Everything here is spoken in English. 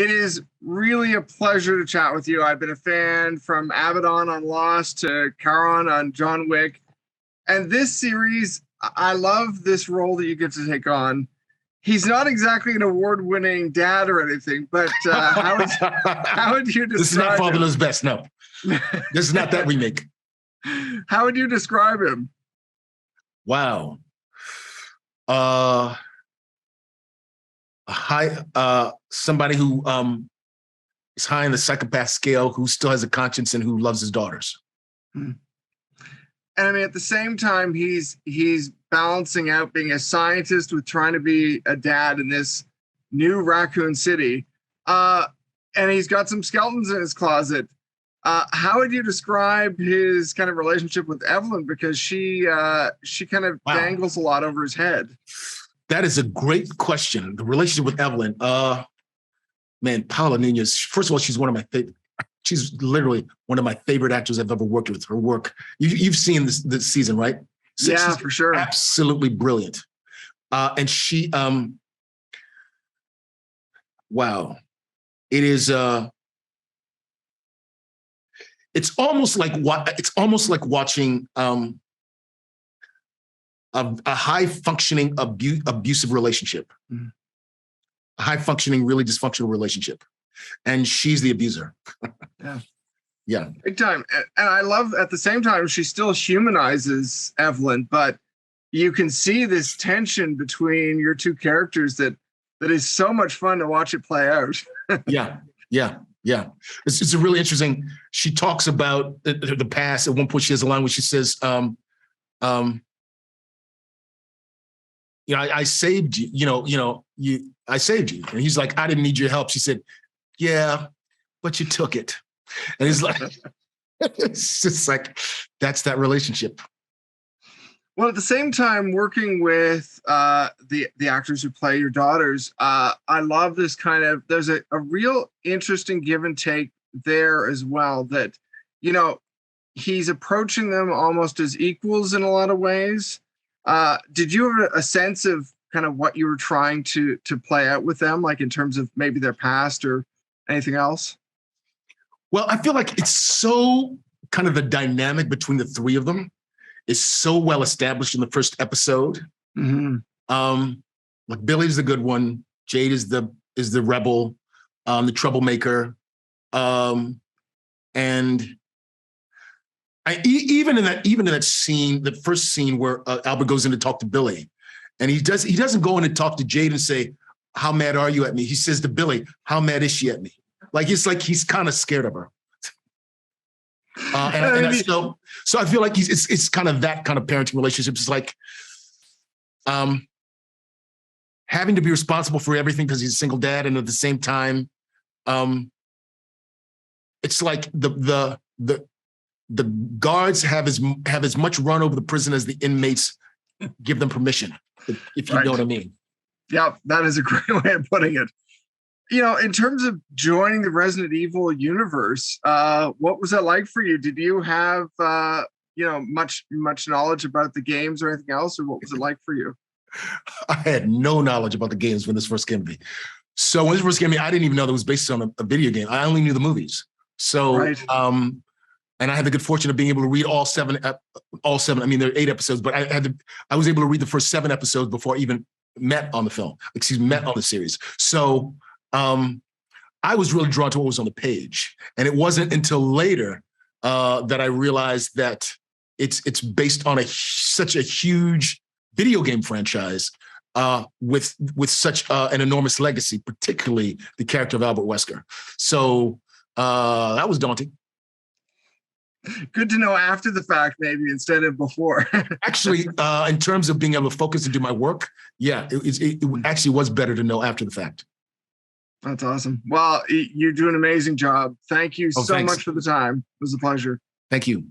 It is really a pleasure to chat with you. I've been a fan from Abaddon on Lost to Charon on John Wick. And this series, I love this role that you get to take on. He's not exactly an award-winning dad or anything, but how would you describe This is not Father him? Knows Best, no. This is not that remake. How would you describe him? Wow. Somebody who is high in the psychopath scale, who still has a conscience and who loves his daughters. And I mean, at the same time, he's balancing out being a scientist with trying to be a dad in this new Raccoon City. And he's got some skeletons in his closet. How would you describe his kind of relationship with Evelyn? Because she kind of dangles a lot over his head. That is a great question. The relationship with Evelyn. Man, Powell, first of all, she's one of my favorite. She's literally one of my favorite actors I've ever worked with. Her work. You've seen this season, right? Yeah, for sure. Absolutely brilliant. And she, wow. It is, it's almost like watching a high functioning abusive relationship, a high functioning, really dysfunctional relationship. And she's the abuser. Yeah. Big time. And I love at the same time, she still humanizes Evelyn, but you can see this tension between your two characters that is so much fun to watch it play out. Yeah. It's a really interesting, she talks about the past. At one point she has a line where she says, I saved you, I saved you. And he's like, I didn't need your help. She said, yeah, but you took it. And he's like, it's just like, that's that relationship. Well, at the same time, working with the actors who play your daughters, I love this kind of, there's a real interesting give and take there as well, that, he's approaching them almost as equals in a lot of ways. Did you have a sense of kind of what you were trying to play out with them, like in terms of maybe their past or anything else? Well, I feel like it's so kind of the dynamic between the three of them is so well established in the first episode. Mm-hmm. Like Billie's the good one. Jade is the rebel, the troublemaker. And even in that scene, the first scene where Albert goes in to talk to Billie, and he doesn't go in and talk to Jade and say, how mad are you at me? He says to Billie, how mad is she at me? It's like he's kind of scared of her. So I feel like it's kind of that kind of parenting relationship. It's like having to be responsible for everything because he's a single dad, and at the same time, it's like the guards have as much run over the prison as the inmates give them permission, if you know what I mean. Yeah, that is a great way of putting it. In terms of joining the Resident Evil universe, what was that like for you? Did you have, much knowledge about the games or anything else, or what was it like for you? I had no knowledge about the games when this first came to me. So when this first came to me, I didn't even know that it was based on a video game. I only knew the movies. So, right. And I had the good fortune of being able to read all seven. I mean, there are 8 episodes, but I was able to read the first 7 episodes before I even met on the series. So, I was really drawn to what was on the page, and it wasn't until later that I realized that it's based on such a huge video game franchise with such an enormous legacy, particularly the character of Albert Wesker. So that was daunting. Good to know after the fact, maybe instead of before. Actually, in terms of being able to focus and do my work, yeah, it actually was better to know after the fact. That's awesome. Well, you do an amazing job. Thank you so thanks. much for the time. It was a pleasure. Thank you.